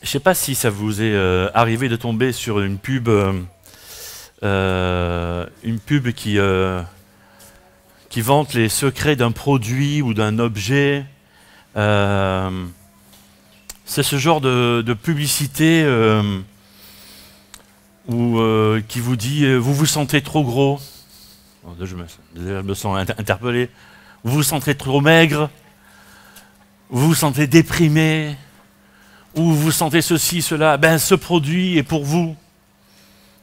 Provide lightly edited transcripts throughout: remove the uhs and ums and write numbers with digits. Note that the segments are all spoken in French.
Je ne sais pas si ça vous est arrivé de tomber sur une pub qui vante les secrets d'un produit ou d'un objet. C'est ce genre de publicité qui vous dit vous vous sentez trop gros. Je me sens interpellé. Vous vous sentez trop maigre. Vous vous sentez déprimé. Ou vous sentez ceci, cela. Ben, ce produit est pour vous.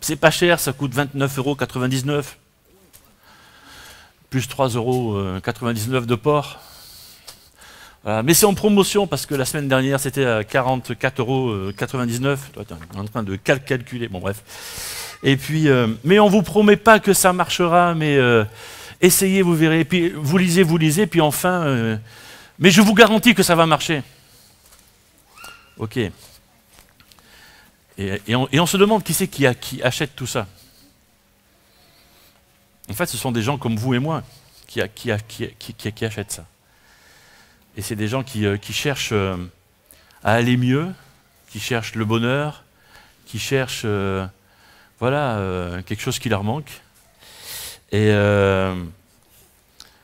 C'est pas cher, ça coûte 29,99 €. Plus 3,99 € de port. Voilà. Mais c'est en promotion parce que la semaine dernière c'était à 44,99 €. Toi, tu es en train de calculer. Bon, bref. Et puis, mais on ne vous promet pas que ça marchera, mais essayez, vous verrez. Et puis vous lisez, puis enfin, mais je vous garantis que ça va marcher. Ok. Et on se demande qui c'est qui achète tout ça. En fait, ce sont des gens comme vous et moi qui achètent ça. Et c'est des gens qui cherchent à aller mieux, qui cherchent le bonheur, qui cherchent voilà, quelque chose qui leur manque. Et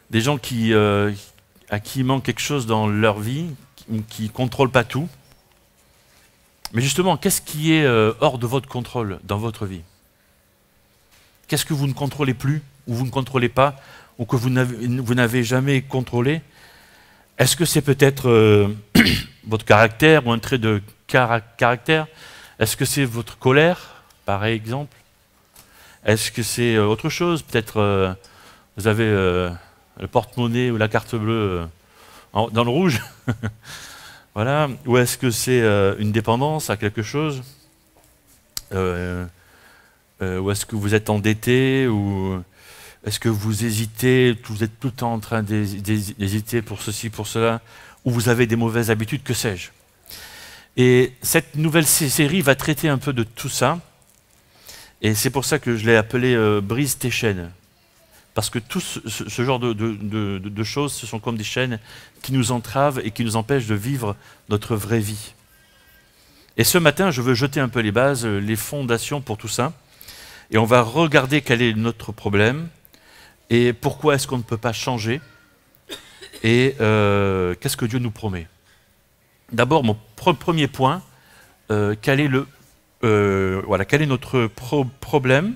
des gens à qui il manque quelque chose dans leur vie, qui ne contrôlent pas tout. Mais justement, qu'est-ce qui est hors de votre contrôle dans votre vie? Qu'est-ce que vous ne contrôlez plus, ou vous ne contrôlez pas, ou que vous n'avez jamais contrôlé? Est-ce que c'est peut-être votre caractère, ou un trait de caractère? Est-ce que c'est votre colère, par exemple? Est-ce que c'est autre chose? Peut-être vous avez le porte-monnaie ou la carte bleue dans le rouge. Voilà. Ou est-ce que c'est une dépendance à quelque chose? Ou est-ce que vous êtes endetté? Ou est-ce que vous hésitez? Vous êtes tout le temps en train d'hésiter pour ceci, pour cela? Ou vous avez des mauvaises habitudes, que sais-je? Et cette nouvelle série va traiter un peu de tout ça. Et c'est pour ça que je l'ai appelé Brise tes chaînes. Parce que tout ce genre de choses, ce sont comme des chaînes qui nous entravent et qui nous empêchent de vivre notre vraie vie. Et ce matin, je veux jeter un peu les bases, les fondations pour tout ça. Et on va regarder quel est notre problème et pourquoi est-ce qu'on ne peut pas changer et qu'est-ce que Dieu nous promet. D'abord, mon premier point, quel est notre problème?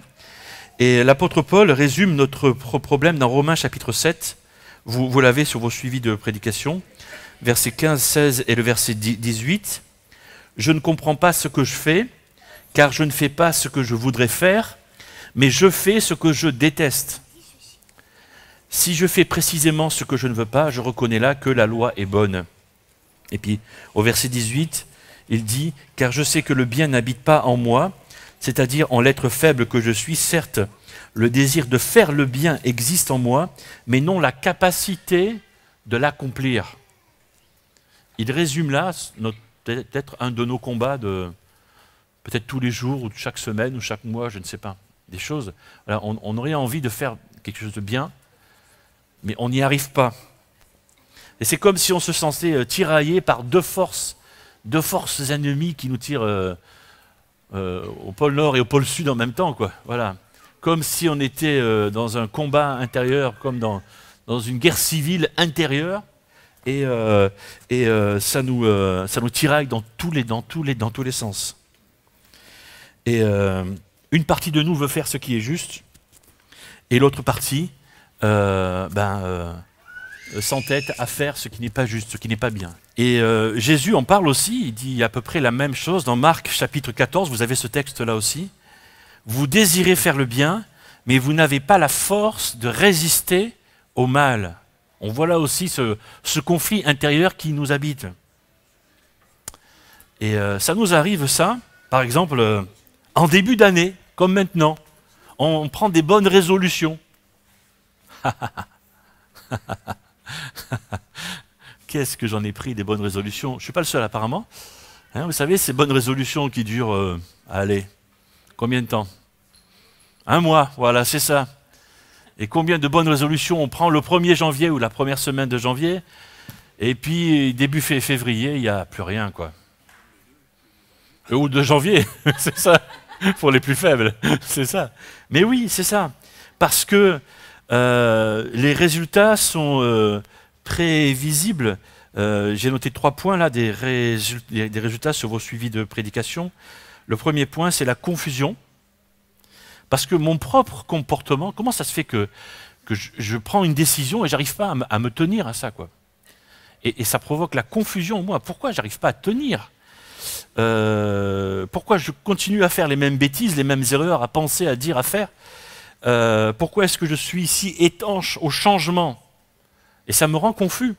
Et l'apôtre Paul résume notre problème dans Romains chapitre 7. Vous l'avez sur vos suivis de prédication, versets 15, 16 et le verset 18. « Je ne comprends pas ce que je fais, car je ne fais pas ce que je voudrais faire, mais je fais ce que je déteste. Si je fais précisément ce que je ne veux pas, je reconnais là que la loi est bonne. » Et puis au verset 18, il dit « Car je sais que le bien n'habite pas en moi, c'est-à-dire en l'être faible que je suis, certes, le désir de faire le bien existe en moi, mais non la capacité de l'accomplir. » Il résume là peut-être un de nos combats de peut-être tous les jours, ou chaque semaine, ou chaque mois, je ne sais pas. Des choses, voilà, on aurait envie de faire quelque chose de bien, mais on n'y arrive pas. Et c'est comme si on se sentait tiraillé par deux forces ennemies qui nous tirent au pôle Nord et au pôle Sud en même temps, quoi. Voilà. Comme si on était dans un combat intérieur, comme dans une guerre civile intérieure, et ça nous tiraille dans tous les sens. Et une partie de nous veut faire ce qui est juste, et l'autre partie s'entête à faire ce qui n'est pas juste, ce qui n'est pas bien. Et Jésus en parle aussi, il dit à peu près la même chose dans Marc chapitre 14, vous avez ce texte-là aussi. Vous désirez faire le bien, mais vous n'avez pas la force de résister au mal. On voit là aussi ce conflit intérieur qui nous habite. Et ça nous arrive ça, par exemple, en début d'année, comme maintenant. On prend des bonnes résolutions. Qu'est-ce que j'en ai pris des bonnes résolutions? Je ne suis pas le seul apparemment. Hein, vous savez, ces bonnes résolutions qui durent, allez, combien de temps? 1 mois, voilà, c'est ça. Et combien de bonnes résolutions on prend le 1er janvier ou la première semaine de janvier, et puis début février, il n'y a plus rien, quoi. Le 2 janvier, c'est ça, pour les plus faibles, c'est ça. Mais oui, c'est ça. Parce que les résultats sont prévisibles. J'ai noté 3 points là, des résultats sur vos suivis de prédication. Le premier point, c'est la confusion. Parce que mon propre comportement, comment ça se fait que je prends une décision et j'arrive pas à me tenir à ça, quoi. Et ça provoque la confusion en moi. Pourquoi j'arrive pas à tenir? Pourquoi je continue à faire les mêmes bêtises, les mêmes erreurs, à penser, à dire, à faire? Pourquoi est-ce que je suis si étanche au changement? Et ça me rend confus.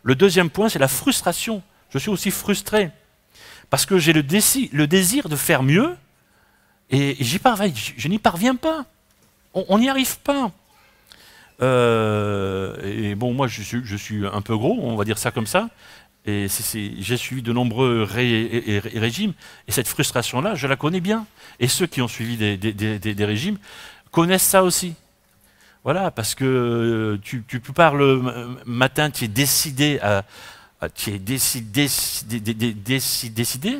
Le deuxième point, c'est la frustration. Je suis aussi frustré. Parce que j'ai le désir de faire mieux, et je n'y parviens pas. On n'y arrive pas. Et bon, moi, je suis un peu gros, on va dire ça comme ça. Et j'ai suivi de nombreux régimes, et cette frustration-là, je la connais bien. Et ceux qui ont suivi des régimes connaissent ça aussi. Voilà, parce que tu pars le matin, tu es décidé décidé.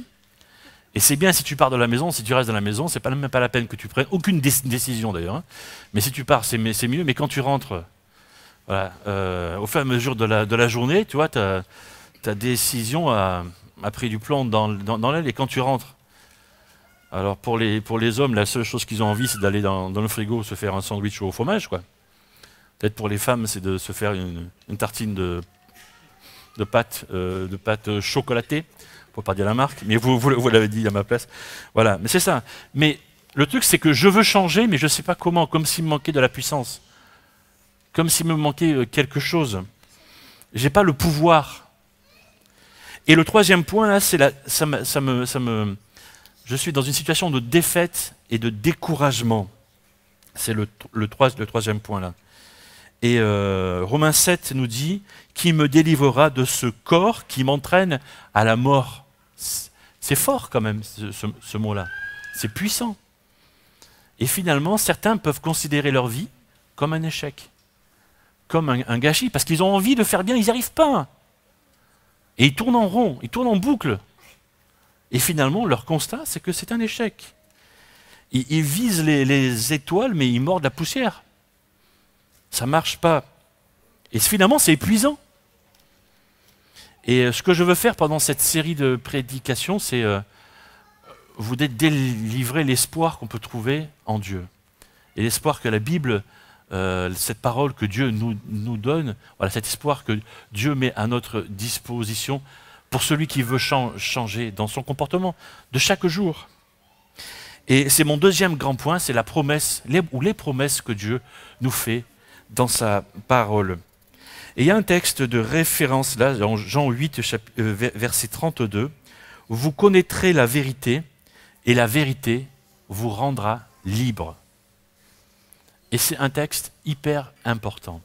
Et c'est bien si tu pars de la maison, si tu restes dans la maison, c'est même pas la peine que tu prennes aucune décision d'ailleurs. Hein. Mais si tu pars, c'est mieux. Mais quand tu rentres, voilà, au fur et à mesure de la journée, tu vois, ta décision a pris du plomb dans l'aile. Et quand tu rentres, alors pour les hommes, la seule chose qu'ils ont envie, c'est d'aller dans le frigo se faire un sandwich au fromage, quoi. Peut-être pour les femmes, c'est de se faire une tartine de pâte chocolatée. Faut pas dire la marque, mais vous l'avez dit à ma place. Voilà, mais c'est ça. Mais le truc, c'est que je veux changer, mais je ne sais pas comment, comme s'il me manquait de la puissance. Comme s'il me manquait quelque chose. Je n'ai pas le pouvoir. Et le troisième point, là, c'est je suis dans une situation de défaite et de découragement. C'est le troisième point, là. Et Romains 7 nous dit « Qui me délivrera de ce corps qui m'entraîne à la mort ?» C'est fort quand même, ce mot-là. C'est puissant. Et finalement, certains peuvent considérer leur vie comme un échec, comme un gâchis, parce qu'ils ont envie de faire bien, ils n'y arrivent pas. Et ils tournent en rond, ils tournent en boucle. Et finalement, leur constat, c'est que c'est un échec. Ils visent les étoiles, mais ils mordent la poussière. Ça ne marche pas. Et finalement, c'est épuisant. Et ce que je veux faire pendant cette série de prédications, c'est vous délivrer l'espoir qu'on peut trouver en Dieu. Et l'espoir que la Bible, cette parole que Dieu nous donne, voilà, cet espoir que Dieu met à notre disposition pour celui qui veut changer dans son comportement de chaque jour. Et c'est mon deuxième grand point, c'est la promesse, les promesses que Dieu nous fait dans sa parole. Et il y a un texte de référence là, dans Jean 8, verset 32, « Vous connaîtrez la vérité, et la vérité vous rendra libre. » Et c'est un texte hyper important.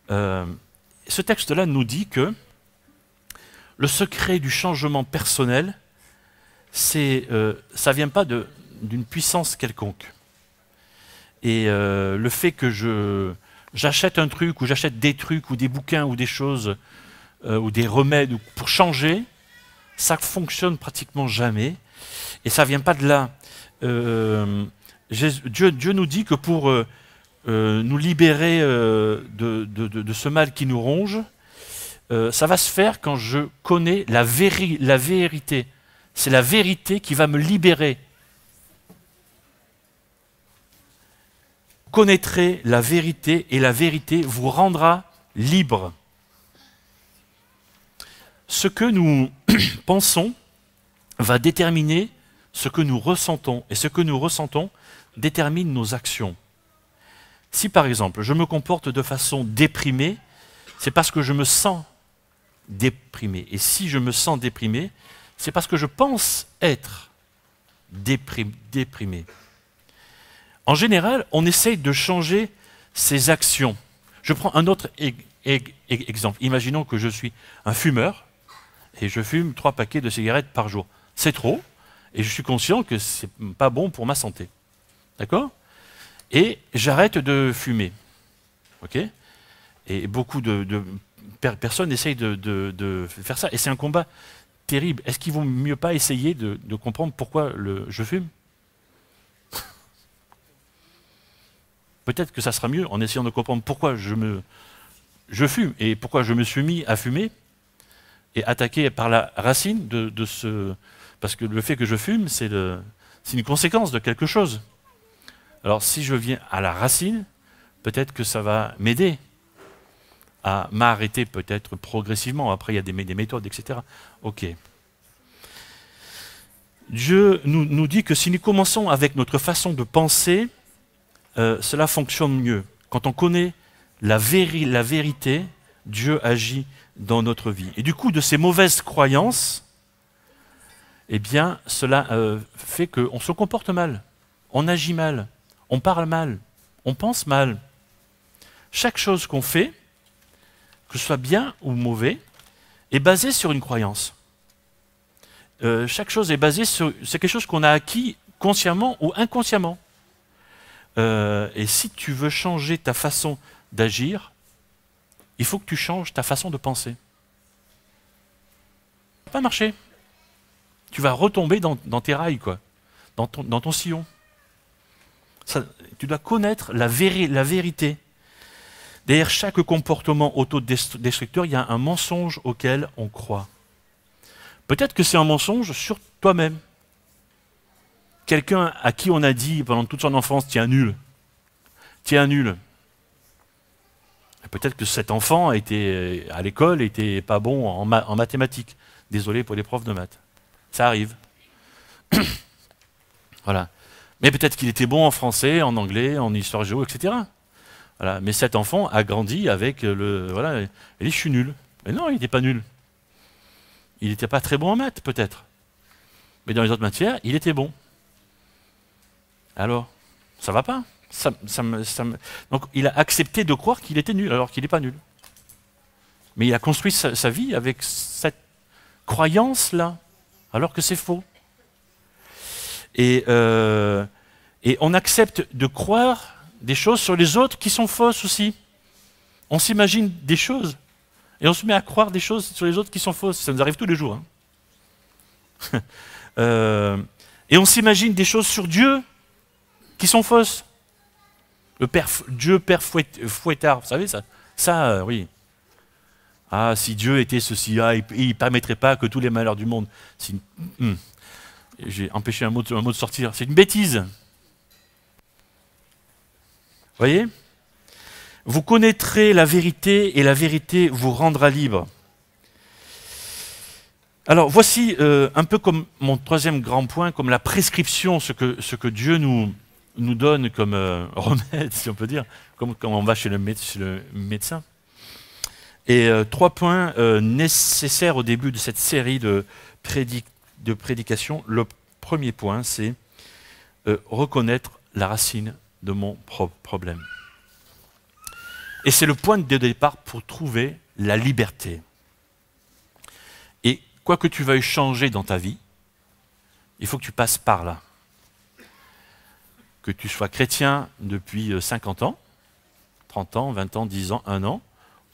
Ce texte-là nous dit que le secret du changement personnel, ça ne vient pas d'une puissance quelconque. Et le fait que j'achète un truc, ou j'achète des trucs, ou des bouquins, ou des choses, ou des remèdes pour changer, ça ne fonctionne pratiquement jamais. Et ça ne vient pas de là. Dieu nous dit que pour nous libérer de ce mal qui nous ronge, ça va se faire quand je connais la vérité. C'est la vérité qui va me libérer. Vous connaîtrez la vérité et la vérité vous rendra libre. Ce que nous pensons va déterminer ce que nous ressentons. Et ce que nous ressentons détermine nos actions. Si par exemple, je me comporte de façon déprimée, c'est parce que je me sens déprimé. Et si je me sens déprimé, c'est parce que je pense être déprimé. En général, on essaye de changer ses actions. Je prends un autre exemple. Imaginons que je suis un fumeur et je fume 3 paquets de cigarettes par jour. C'est trop, et je suis conscient que ce n'est pas bon pour ma santé. D'accord? Et j'arrête de fumer. Ok? Et beaucoup de personnes essayent de faire ça. Et c'est un combat terrible. Est-ce qu'il vaut mieux pas essayer de comprendre pourquoi je fume? Peut-être que ça sera mieux en essayant de comprendre pourquoi je fume et pourquoi je me suis mis à fumer et attaquer par la racine de ce... Parce que le fait que je fume, c'est une conséquence de quelque chose. Alors si je viens à la racine, peut-être que ça va m'aider à m'arrêter peut-être progressivement. Après, il y a des méthodes, etc. Ok. Dieu nous dit que si nous commençons avec notre façon de penser, cela fonctionne mieux. Quand on connaît la vérité, Dieu agit dans notre vie. Et du coup, de ces mauvaises croyances, eh bien, cela fait qu'on se comporte mal, on agit mal, on parle mal, on pense mal. Chaque chose qu'on fait, que ce soit bien ou mauvais, est basée sur une croyance. Chaque chose est basée sur... C'est quelque chose qu'on a acquis consciemment ou inconsciemment. Et si tu veux changer ta façon d'agir, il faut que tu changes ta façon de penser. Ça va pas marcher. Tu vas retomber dans tes rails, quoi, dans ton sillon. Ça, tu dois connaître la vérité. Derrière chaque comportement autodestructeur, il y a un mensonge auquel on croit. Peut-être que c'est un mensonge sur toi-même. Quelqu'un à qui on a dit pendant toute son enfance, tu es un nul. Tu es un nul. Peut-être que cet enfant était, à l'école n'était pas bon en mathématiques. Désolé pour les profs de maths. Ça arrive. Voilà. Mais peut-être qu'il était bon en français, en anglais, en histoire géo, etc. Voilà. Mais cet enfant a grandi avec le... Voilà, il dit, je suis nul. Mais non, il n'était pas nul. Il n'était pas très bon en maths, peut-être. Mais dans les autres matières, il était bon. Alors, ça va pas. Donc, il a accepté de croire qu'il était nul, alors qu'il n'est pas nul. Mais il a construit sa vie avec cette croyance-là, alors que c'est faux. Et on accepte de croire des choses sur les autres qui sont fausses aussi. On s'imagine des choses, et on se met à croire des choses sur les autres qui sont fausses. Ça nous arrive tous les jours. Hein. Et on s'imagine des choses sur Dieu qui sont fausses. Dieu Père Fouettard, vous savez ça? Ça, oui. Ah, si Dieu était ceci, il ne permettrait pas que tous les malheurs du monde... J'ai empêché un mot de sortir. C'est une bêtise. Vous voyez? Vous connaîtrez la vérité et la vérité vous rendra libre. Alors voici un peu comme mon troisième grand point, comme la prescription, ce que Dieu nous donne comme remède, si on peut dire, comme quand on va chez le médecin. Et 3 points nécessaires au début de cette série de prédication. Le premier point, c'est reconnaître la racine de mon problème. Et c'est le point de départ pour trouver la liberté. Et quoi que tu veuilles changer dans ta vie, il faut que tu passes par là. Que tu sois chrétien depuis 50 ans, 30 ans, 20 ans, 10 ans, 1 an,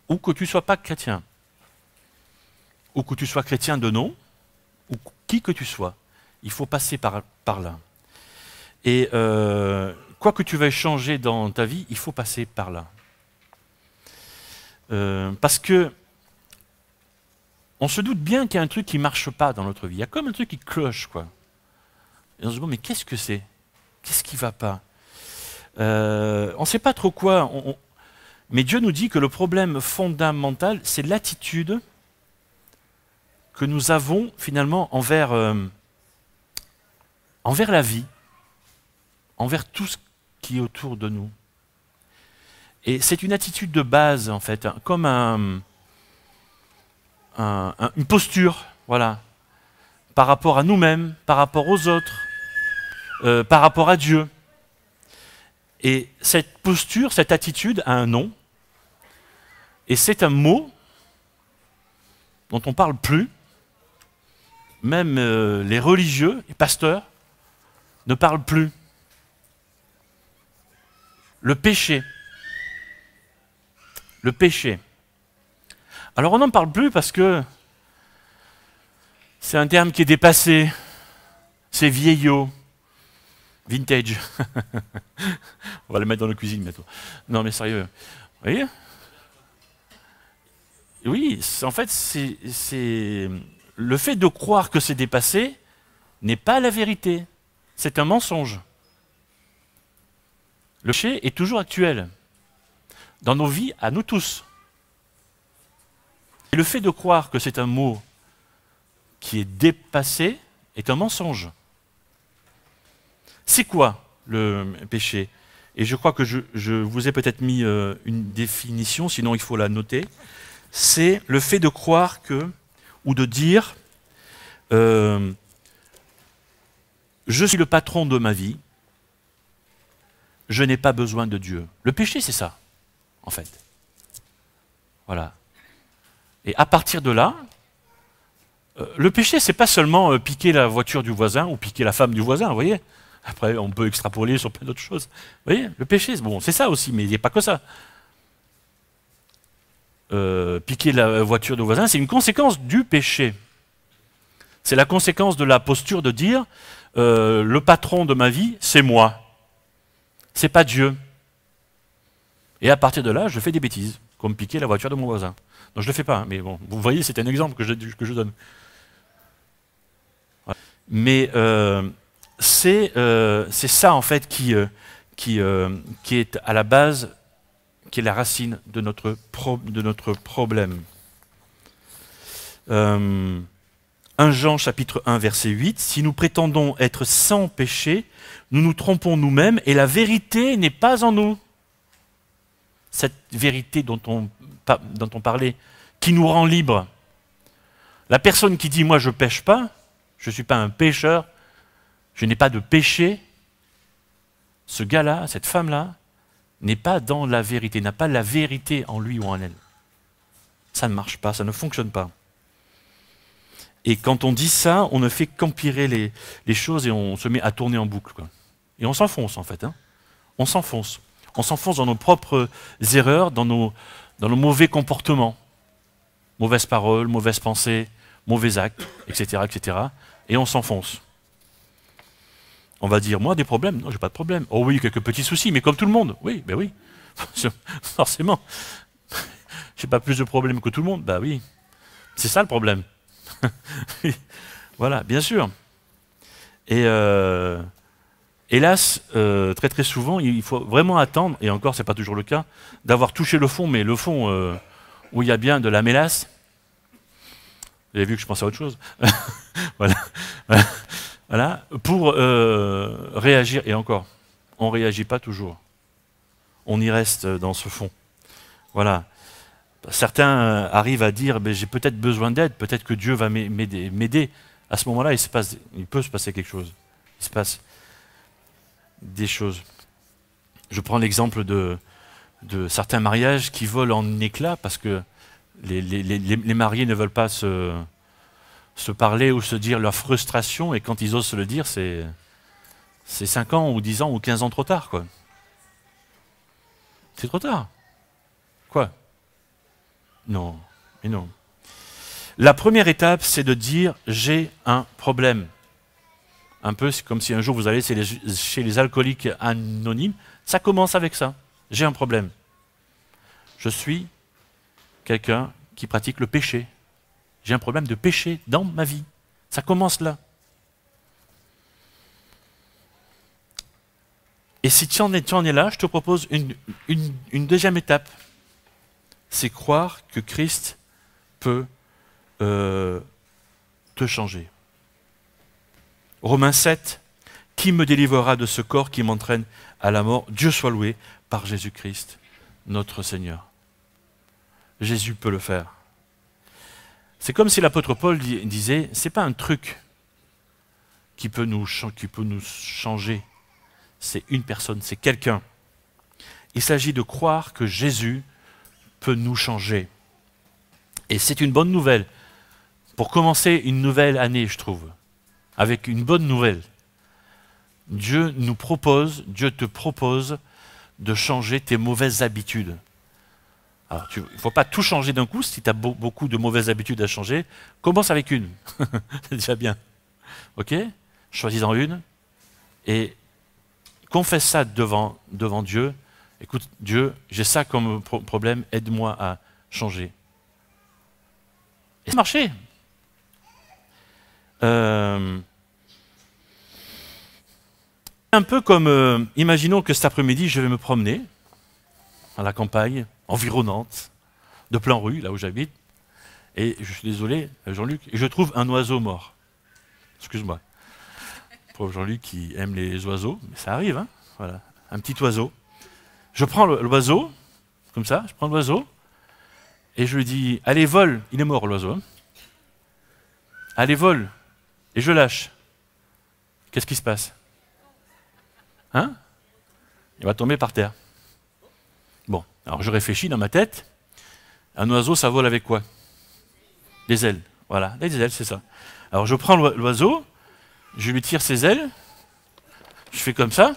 ou que tu ne sois pas chrétien, ou que tu sois chrétien de nom, ou qui que tu sois, il faut passer par là. Et quoi que tu veuilles changer dans ta vie, il faut passer par là. Parce que on se doute bien qu'il y a un truc qui ne marche pas dans notre vie. Il y a comme un truc qui cloche, quoi. Et on se dit, mais qu'est-ce que c'est? Qu'est-ce qui ne va pas? On ne sait pas trop quoi. Mais Dieu nous dit que le problème fondamental, c'est l'attitude que nous avons finalement envers la vie, envers tout ce qui est autour de nous. Et c'est une attitude de base, en fait, comme une posture, voilà, par rapport à nous-mêmes, par rapport aux autres, par rapport à Dieu. Et cette posture, cette attitude a un nom, et c'est un mot dont on ne parle plus. Même les religieux, les pasteurs, ne parlent plus. Le péché. Le péché. Alors on n'en parle plus parce que C'est un terme qui est dépassé, c'est vieillot, vintage. On va le mettre dans la cuisine bientôt. Non mais sérieux, vous voyez? Oui, en fait, c'est le fait de croire que c'est dépassé n'est pas la vérité, c'est un mensonge. Le péché est toujours actuel, dans nos vies, à nous tous. Et le fait de croire que c'est un mot qui est dépassé est un mensonge. C'est quoi le péché? Et je crois que je vous ai peut-être mis une définition, sinon il faut la noter. C'est le fait de croire que, ou de dire, je suis le patron de ma vie, je n'ai pas besoin de Dieu. Le péché, c'est ça, en fait. Voilà. Et à partir de là, le péché, c'est pas seulement piquer la voiture du voisin ou piquer la femme du voisin, vous voyez. Après, on peut extrapoler sur plein d'autres choses. Vous voyez, le péché, bon, c'est ça aussi, mais il n'y a pas que ça. Piquer la voiture du voisin, c'est une conséquence du péché. C'est la conséquence de la posture de dire le patron de ma vie, c'est moi. C'est pas Dieu. Et à partir de là, je fais des bêtises, comme piquer la voiture de mon voisin. Non, je ne le fais pas, hein, mais bon, vous voyez, c'est un exemple que je donne. Voilà. Mais c'est ça, en fait, qui est à la base, qui est la racine de notre problème. 1 Jean chapitre 1 verset 8, « Si nous prétendons être sans péché, nous nous trompons nous-mêmes et la vérité n'est pas en nous. » Cette vérité dont on parlait, qui nous rend libres. La personne qui dit « moi je ne pêche pas, je ne suis pas un pécheur, je n'ai pas de péché », ce gars-là, cette femme-là, n'est pas dans la vérité, n'a pas la vérité en lui ou en elle. Ça ne marche pas, ça ne fonctionne pas. Et quand on dit ça, on ne fait qu'empirer les choses et on se met à tourner en boucle, quoi. Et on s'enfonce en fait. Hein. On s'enfonce. On s'enfonce dans nos propres erreurs, dans nos mauvais comportements. Mauvaises paroles, mauvaises pensées, mauvais actes, etc. etc. Et on s'enfonce. On va dire, moi, des problèmes? Non, j'ai pas de problème. Oh oui, quelques petits soucis, mais comme tout le monde. Oui, ben oui. Forcément. J'ai pas plus de problèmes que tout le monde. Ben oui. C'est ça le problème. Voilà, bien sûr. Et hélas, très très souvent, il faut vraiment attendre, et encore c'est pas toujours le cas, d'avoir touché le fond, mais le fond où il y a bien de la mélasse. Vous avez vu que je pensais à autre chose. Voilà. Voilà. Pour réagir, et encore, on ne réagit pas toujours. On y reste dans ce fond. Voilà. Certains arrivent à dire ben, j'ai peut-être besoin d'aide, peut-être que Dieu va m'aider. À ce moment-là, il peut se passer quelque chose. Il se passe des choses. Je prends l'exemple de certains mariages qui volent en éclats parce que les mariés ne veulent pas se parler ou se dire leur frustration, et quand ils osent se le dire, c'est 5 ans ou 10 ans ou 15 ans trop tard, quoi. C'est trop tard. Quoi? Non, mais non. La première étape, c'est de dire « j'ai un problème ». Un peu comme si un jour vous allez chez les alcooliques anonymes, ça commence avec ça. J'ai un problème. Je suis quelqu'un qui pratique le péché. J'ai un problème de péché dans ma vie. Ça commence là. Et si tu en es là, je te propose une deuxième étape. C'est croire que Christ peut te changer. Romains 7, « Qui me délivrera de ce corps qui m'entraîne à la mort? Dieu soit loué par Jésus-Christ, notre Seigneur. » Jésus peut le faire. C'est comme si l'apôtre Paul disait, c'est pas un truc qui peut nous changer, c'est une personne, c'est quelqu'un. Il s'agit de croire que Jésus peut nous changer. Et c'est une bonne nouvelle. Pour commencer une nouvelle année, je trouve, avec une bonne nouvelle. Dieu te propose de changer tes mauvaises habitudes. Alors, il ne faut pas tout changer d'un coup. Si tu as beaucoup de mauvaises habitudes à changer, commence avec une. C'est déjà bien. OK? Choisis-en une et confesse ça devant Dieu. Écoute, Dieu, j'ai ça comme problème, aide-moi à changer. Et ça a marché. Un peu comme, imaginons que cet après-midi, je vais me promener à la campagne environnante de Plan-Rue, là où j'habite, et je suis désolé, Jean-Luc, et je trouve un oiseau mort. Excuse-moi. Pour Jean-Luc qui aime les oiseaux, mais ça arrive, hein, voilà, un petit oiseau. Je prends l'oiseau, comme ça, je prends l'oiseau, et je lui dis, allez, vole, il est mort l'oiseau. Hein. Allez, vole, et je lâche. Qu'est-ce qui se passe? Hein? Il va tomber par terre. Bon, alors je réfléchis dans ma tête. Un oiseau, ça vole avec quoi? Des ailes. Voilà, des ailes, c'est ça. Alors je prends l'oiseau, je lui tire ses ailes, je fais comme ça,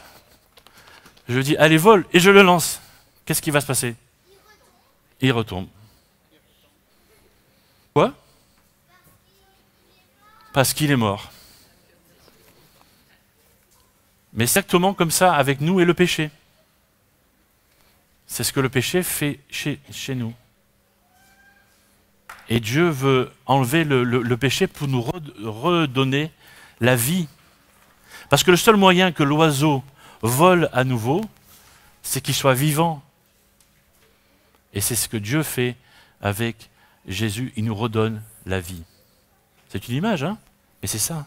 je lui dis, allez, vole, et je le lance. Qu'est-ce qui va se passer? Il retombe. Quoi? Parce qu'il est mort. Mais exactement comme ça avec nous et le péché. C'est ce que le péché fait chez nous. Et Dieu veut enlever le péché pour nous redonner la vie. Parce que le seul moyen que l'oiseau vole à nouveau, c'est qu'il soit vivant. Et c'est ce que Dieu fait avec Jésus. Il nous redonne la vie. C'est une image, hein? Mais c'est ça.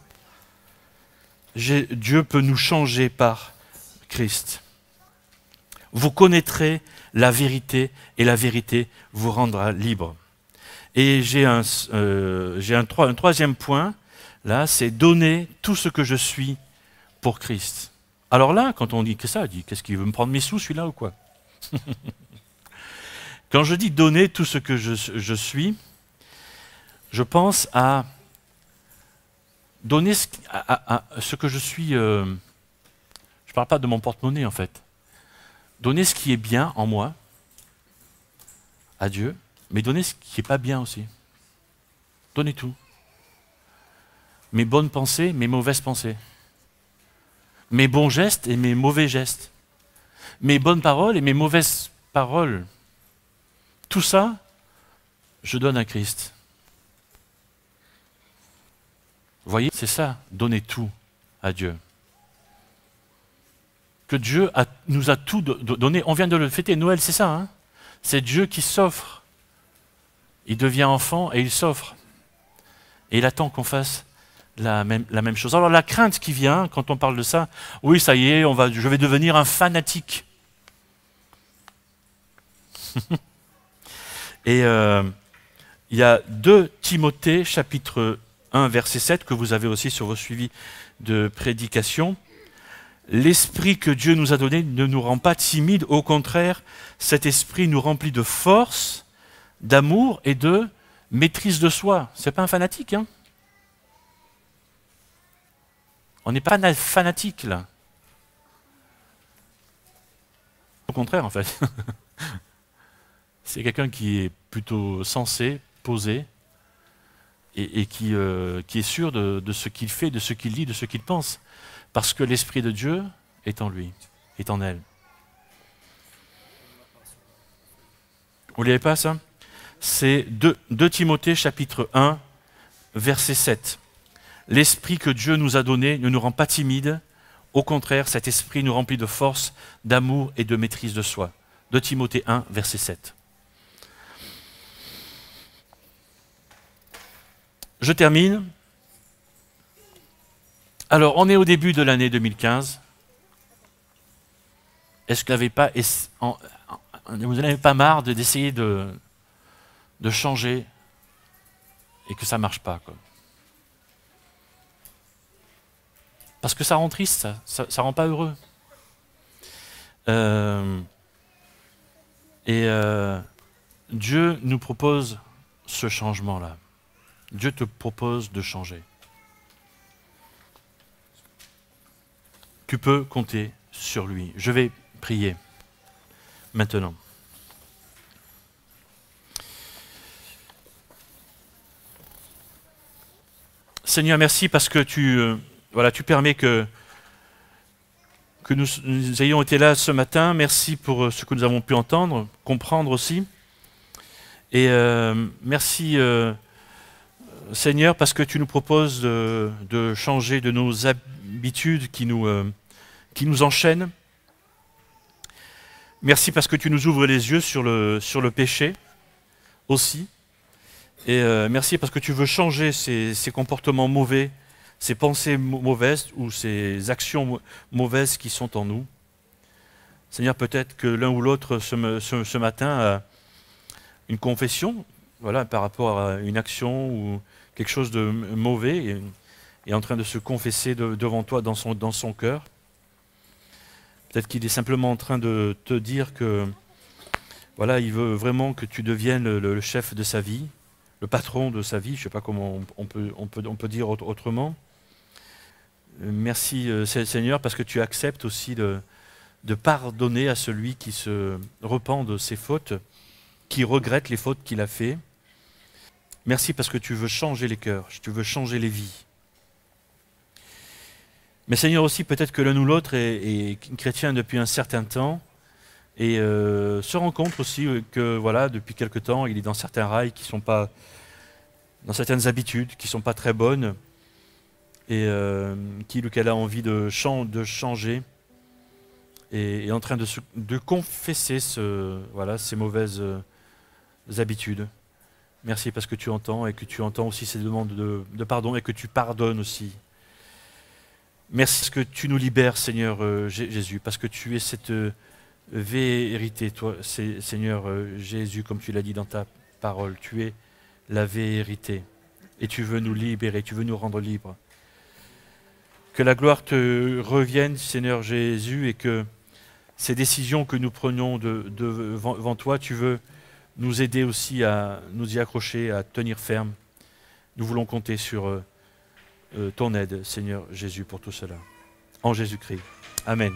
Dieu peut nous changer par Christ. Vous connaîtrez la vérité et la vérité vous rendra libre. Et j'ai un troisième point, là, c'est donner tout ce que je suis pour Christ. Alors là, quand on dit que ça, on dit, qu'est-ce qu'il veut me prendre mes sous, celui-là, ou quoi? Quand je dis donner tout ce que je suis, je pense à donner ce que je suis. Je ne parle pas de mon porte-monnaie, en fait. Donner ce qui est bien en moi à Dieu, mais donner ce qui n'est pas bien aussi. Donner tout. Mes bonnes pensées, mes mauvaises pensées. Mes bons gestes et mes mauvais gestes. Mes bonnes paroles et mes mauvaises paroles. Tout ça, je donne à Christ. Vous voyez, c'est ça, donner tout à Dieu. Que Dieu nous a tout donné. On vient de le fêter, Noël, c'est ça. Hein? C'est Dieu qui s'offre. Il devient enfant et il s'offre. Et il attend qu'on fasse la même chose. Alors la crainte qui vient quand on parle de ça, oui, ça y est, je vais devenir un fanatique. Et il y a 2 Timothée, chapitre 1, verset 7, que vous avez aussi sur vos suivis de prédication. L'esprit que Dieu nous a donné ne nous rend pas timides, au contraire, cet esprit nous remplit de force, d'amour et de maîtrise de soi. C'est pas un fanatique, hein? On n'est pas fanatique, là. Au contraire, en fait. C'est quelqu'un qui est plutôt sensé, posé, et qui est sûr de ce qu'il fait, de ce qu'il dit, de ce qu'il pense. Parce que l'Esprit de Dieu est en lui, est en elle. Vous ne l'avez pas, ça? C'est 2 Timothée, chapitre 1, verset 7. L'Esprit que Dieu nous a donné ne nous rend pas timides. Au contraire, cet Esprit nous remplit de force, d'amour et de maîtrise de soi. 2 Timothée 1, verset 7. Je termine. Alors, on est au début de l'année 2015. Est-ce que vous n'en avez pas marre d'essayer de changer et que ça ne marche pas, quoi? Parce que ça rend triste, ça ne rend pas heureux. Dieu nous propose ce changement-là. Dieu te propose de changer. Tu peux compter sur lui. Je vais prier maintenant. Seigneur, merci parce que voilà, tu permets que nous ayons été là ce matin. Merci pour ce que nous avons pu entendre, comprendre aussi. Et merci, Seigneur, parce que tu nous proposes de changer de nos habitudes qui nous enchaînent. Merci parce que tu nous ouvres les yeux sur le péché aussi. Et merci parce que tu veux changer ces comportements mauvais, ces pensées mauvaises ou ces actions mauvaises qui sont en nous. Seigneur, peut-être que l'un ou l'autre ce matin a une confession, voilà, par rapport à une action ou quelque chose de mauvais et est en train de se confesser devant toi dans son cœur. Peut-être qu'il est simplement en train de te dire que voilà, il veut vraiment que tu deviennes le chef de sa vie, le patron de sa vie, je ne sais pas comment on peut dire autrement. Merci Seigneur parce que tu acceptes aussi de pardonner à celui qui se repent de ses fautes, qui regrette les fautes qu'il a fait. Merci parce que tu veux changer les cœurs, tu veux changer les vies. Mais Seigneur aussi, peut-être que l'un ou l'autre est chrétien depuis un certain temps et se rend compte aussi que voilà, depuis quelque temps, il est dans certains rails qui sont pas, dans certaines habitudes qui ne sont pas très bonnes et qu'il ou qu'elle a envie de changer et est en train de confesser voilà, ces mauvaises habitudes. Merci parce que tu entends et que tu entends aussi ces demandes de pardon et que tu pardonnes aussi. Merci parce que tu nous libères, Seigneur Jésus, parce que tu es cette vérité, toi, Seigneur Jésus, comme tu l'as dit dans ta parole. Tu es la vérité et tu veux nous libérer, tu veux nous rendre libres. Que la gloire te revienne, Seigneur Jésus, et que ces décisions que nous prenons devant toi, tu veux nous aider aussi à nous y accrocher, à tenir ferme. Nous voulons compter sur ton aide, Seigneur Jésus, pour tout cela. En Jésus-Christ. Amen.